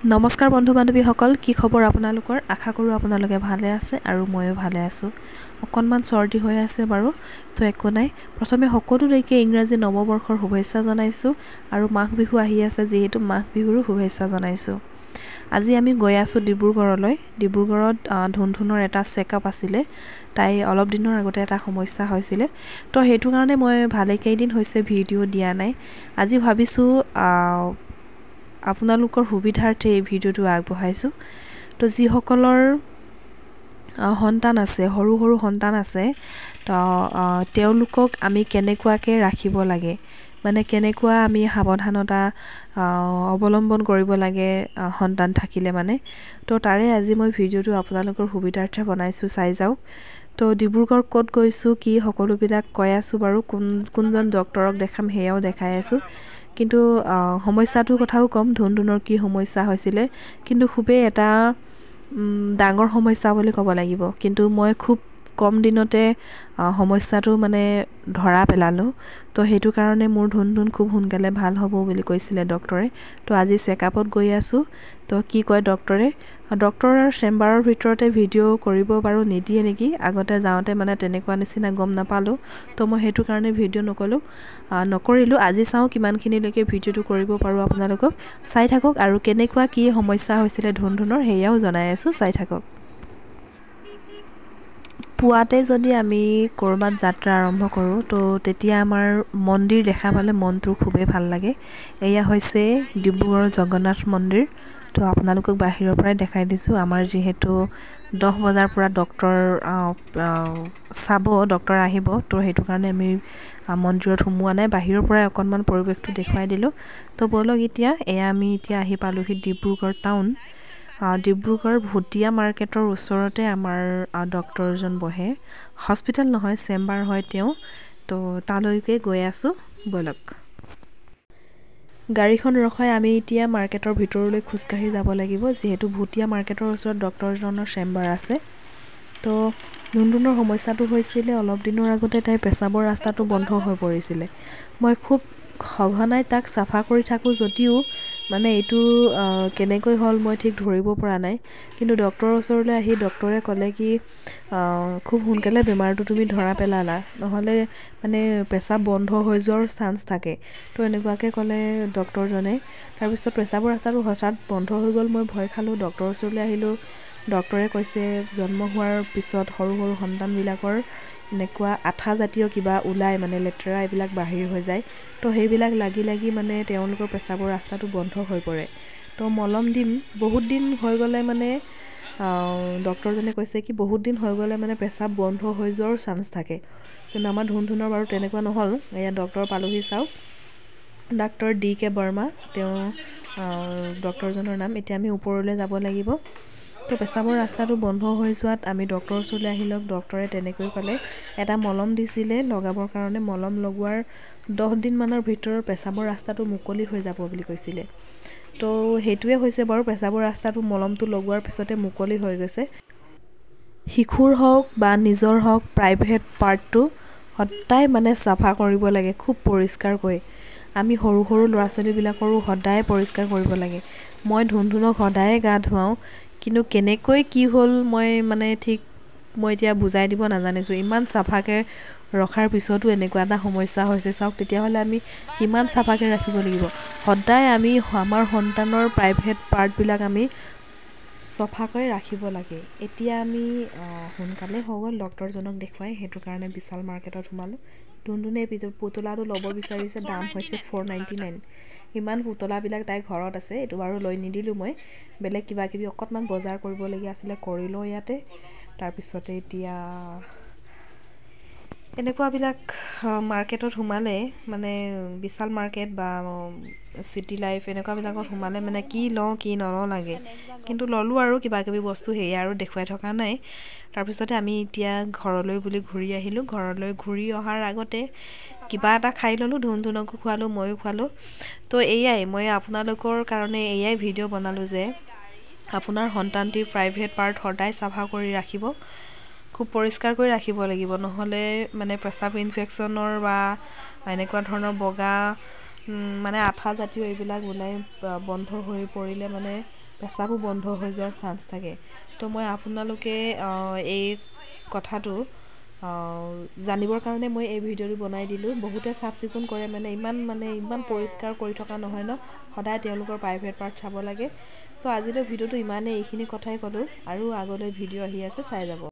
নমস্কাৰ বন্ধু বান্ধৱীসকল, কি খবৰ আপোনালোকৰ? আশা কৰোঁ আপোনালোকে ভালে আছে আৰু ময়ো ভালে আছোঁ। অকণমান চৰ্দি হৈ আছে বাৰু, তো একো নাই। প্ৰথমে সকলোলৈকে ইংৰাজী নৱবৰ্ষৰ শুভেচ্ছা জনাইছোঁ আৰু মাঘ বিহু আহি আছে যিহেতু মাঘ বিহুৰো শুভেচ্ছা জনাইছোঁ। আজি আমি গৈ আছোঁ ডিব্ৰুগড়লৈ। ডিব্ৰুগড়ত ধুনধুনৰ এটা চেকআপ আছিলে। তাই অলপ দিনৰ আগতে এটা সমস্যা হৈছিলে, তো সেইটো কাৰণে মই ভালেকেইদিন হৈছে ভিডিঅ' দিয়া নাই। আজি ভাবিছোঁ আপোনালোকৰ সুবিধাৰ্থে এই ভিডিঅ'টো আগবঢ়াইছোঁ। তো যিসকলৰ সন্তান আছে, সৰু সৰু সন্তান আছে, তো তেওঁলোকক আমি কেনেকুৱাকৈ ৰাখিব লাগে, মানে কেনেকুৱা আমি সাৱধানতা অৱলম্বন কৰিব লাগে সন্তান থাকিলে মানে। তো তাৰে আজি মই ভিডিঅ'টো আপোনালোকৰ সুবিধাৰ্থে বনাইছোঁ, চাই যাওক। তো ডিব্ৰুগড় ক'ত গৈছোঁ, কি সকলোবিলাক কৈ আছোঁ বাৰু। কোনজন ডক্তৰক দেখাম সেয়াও দেখাই আছোঁ। কিন্তু সমস্যাটোৰ কথাও ক'ম, ধুনধুনৰ কি সমস্যা হৈছিলে। কিন্তু খুবেই এটা ডাঙৰ সমস্যা বুলি ক'ব লাগিব। কিন্তু মই খুব কম দিনতে সমস্যাটো মানে ধৰা পেলালোঁ। তো সেইটো কাৰণে মোৰ ধুনধুন খুব সোনকালে ভাল হ'ব বুলি কৈছিলে ডক্টৰে। তো আজি চেকআপত গৈ আছোঁ। তো কি কয় ডক্টৰে, ডক্টৰৰ চেম্বাৰৰ ভিতৰতে ভিডিঅ' কৰিব বাৰু নিদিয়ে নেকি। আগতে যাওঁতে মানে তেনেকুৱা নিচিনা গম নাপালোঁ, তো মই সেইটো কাৰণে ভিডিঅ' নকৰিলোঁ। আজি চাওঁ কিমানখিনিলৈকে ভিডিঅ'টো কৰিব পাৰোঁ। আপোনালোকক চাই থাকক আৰু কেনেকুৱা কি সমস্যা হৈছিলে ধুনধুনৰ সেয়াও জনাই আছোঁ, চাই থাকক। পুৱাতে যদি আমি ক'ৰবাত যাত্ৰা আৰম্ভ কৰোঁ, তো তেতিয়া আমাৰ মন্দিৰ দেখা পালে মনটো খুবেই ভাল লাগে। এয়া হৈছে ডিব্ৰুগড়ৰ জগন্নাথ মন্দিৰ। তো আপোনালোকক বাহিৰৰ পৰাই দেখাই দিছোঁ। আমাৰ যিহেতু 10 বজাৰ পৰা ডক্টৰ আহিব, তো সেইটো কাৰণে আমি মন্দিৰত সোমোৱা নাই, বাহিৰৰ পৰাই অকণমান পৰিৱেশটো দেখুৱাই দিলোঁ। তো ব'লক আমি এতিয়া আহি পালোঁহি ডিব্ৰুগড় টাউন। ডিব্ৰুগড় ভুটীয়া মাৰ্কেটৰ ওচৰতে আমাৰ ডক্টৰজন বহে। হস্পিটেল নহয়, চেম্বাৰ হয় তেওঁ। তো তালৈকে গৈ আছোঁ, ব'লক। গাড়ীখন ৰখাই আমি এতিয়া মাৰ্কেটৰ ভিতৰলৈ খোজকাঢ়ি যাব লাগিব, যিহেতু ভুটীয়া মাৰ্কেটৰ ওচৰত ডক্টৰজনৰ চেম্বাৰ আছে। তো ধুনধুনৰ সমস্যাটো হৈছিলে অলপ দিনৰ আগতে তাইৰ পেচাবৰ ৰাস্তাটো বন্ধ হৈ পৰিছিলে। মই খুব সঘনাই তাক চাফা কৰি থাকোঁ যদিও মানে এইটো কেনেকৈ হ'ল মই ঠিক ধৰিব পৰা নাই। কিন্তু ডক্টৰৰ ওচৰলৈ আহি ডক্টৰে ক'লে কি খুব সোনকালে বেমাৰটো তুমি ধৰা পেলালা, নহ'লে মানে পেচাব বন্ধ হৈ যোৱাৰ চান্স থাকে। তো এনেকুৱাকৈ ক'লে ডক্টৰজনে। তাৰপিছত পেচাবৰ ৰাস্তাটো হঠাৎ বন্ধ হৈ গ'ল, মই ভয় খালোঁ, ডক্টৰৰ ওচৰলৈ আহিলোঁ। ডক্টৰে কৈছে জন্ম হোৱাৰ পিছত সৰু সৰু সন্তানবিলাকৰ এনেকুৱা আঠা জাতীয় কিবা ওলায়, মানে লেতেৰা এইবিলাক বাহিৰ হৈ যায়। তো সেইবিলাক লাগি লাগি মানে তেওঁলোকৰ পেচাবৰ ৰাস্তাটো বন্ধ হৈ পৰে। তো মলম দিম, বহুত দিন হৈ গ'লে মানে ডক্টৰজনে কৈছে কি বহুত দিন হৈ গ'লে মানে পেচাব বন্ধ হৈ যোৱাৰো চান্স থাকে। কিন্তু আমাৰ ধুনধুনৰ বাৰু তেনেকুৱা নহ'ল। এয়া ডক্টৰ পালোহি, চাওক, ডাক্তৰ DK বৰ্মা তেওঁ ডক্টৰজনৰ নাম। এতিয়া আমি ওপৰলৈ যাব লাগিব। তো পেচাবৰ ৰাস্তাটো বন্ধ হৈ যোৱাত আমি ডক্টৰৰ ওচৰলৈ আহিলোঁ। ডক্টৰে তেনেকৈ ক'লে, এটা মলম দিছিলে লগাবৰ কাৰণে। মলম লগোৱাৰ 10 দিনমানৰ ভিতৰত পেচাবৰ ৰাস্তাটো মুকলি হৈ যাব বুলি কৈছিলে। তো সেইটোৱে হৈছে বাৰু, পেচাবৰ ৰাস্তাটো মলমটো লগোৱাৰ পিছতে মুকলি হৈ গৈছে। শিশুৰ হওক বা নিজৰ হওক, প্ৰাইভেট পাৰ্টটো সদায় মানে চাফা কৰিব লাগে, খুব পৰিষ্কাৰকৈ। আমি সৰু সৰু ল'ৰা ছোৱালীবিলাকৰো সদায় পৰিষ্কাৰ কৰিব লাগে। মই ধুনধুনক সদায়ে গা ধুৱাওঁ, কিন্তু কেনেকৈ কি হ'ল মই এতিয়া বুজাই দিব নাজানিছোঁ। ইমান চাফাকৈ ৰখাৰ পিছতো এনেকুৱা এটা সমস্যা হৈছে, চাওক। তেতিয়াহ'লে আমি কিমান চাফাকৈ ৰাখিব লাগিব। সদায় আমি আমাৰ সন্তানৰ প্ৰাইভেট পাৰ্টবিলাক আমি চফাকৈ ৰাখিব লাগে। এতিয়া আমি সোনকালে হৈ গ'ল ডক্টৰজনক দেখুৱাই, সেইটো কাৰণে বিশাল মাৰ্কেটত সোমালোঁ। ধুনধুনে পুতলাটো ল'ব বিচাৰিছে, দাম হৈছে 499। ইমান পুতলাবিলাক তাইৰ ঘৰত আছে, এইটো বাৰু লৈ নিদিলোঁ মই। বেলেগ কিবা কিবি অকণমান বজাৰ কৰিবলগীয়া আছিলে, কৰি লওঁ ইয়াতে। তাৰপিছতে এতিয়া এনেকুৱাবিলাক মাৰ্কেটত সোমালে, মানে বিশাল মাৰ্কেট বা চিটি লাইফ এনেকুৱাবিলাকত সোমালে মানে কি লওঁ কি নলওঁ লাগে। কিন্তু ল'লোঁ আৰু কিবা কিবি বস্তু, সেয়া আৰু দেখুৱাই থকা নাই। তাৰপিছতে আমি এতিয়া ঘৰলৈ বুলি ঘূৰি আহিলোঁ। ঘৰলৈ ঘূৰি অহাৰ আগতে কিবা এটা খাই ল'লোঁ, ধুনধুনকো খোৱালোঁ, ময়ো খোৱালোঁ। তো মই আপোনালোকৰ কাৰণে ভিডিঅ' বনালোঁ যে আপোনাৰ সন্তানটিৰ প্ৰাইভেট পাৰ্ট সদায় চাফা কৰি ৰাখিব, খুব পৰিষ্কাৰ কৰি ৰাখিব লাগিব। নহ'লে মানে পেচাব ইনফেকশ্যনৰ বা এনেকুৱা ধৰণৰ বগা মানে আঠা জাতীয় এইবিলাক ওলাই বন্ধ হৈ পৰিলে মানে পেচাবো বন্ধ হৈ যোৱাৰ চান্স থাকে। তো মই আপোনালোকে এই কথাটো জানিবৰ কাৰণে মই এই ভিডিঅ'টো বনাই দিলোঁ। বহুতে চাফ চিকুণ কৰে ইমান পৰিষ্কাৰ কৰি থকা নহয় ন, সদায় তেওঁলোকৰ প্ৰাইভেট পাৰ্ট চাব লাগে। তো আজিলৈ ভিডিঅ'টো ইমানেই, এইখিনি কথাই ক'লোঁ, আৰু আগলৈ ভিডিঅ' আহি আছে, চাই যাব।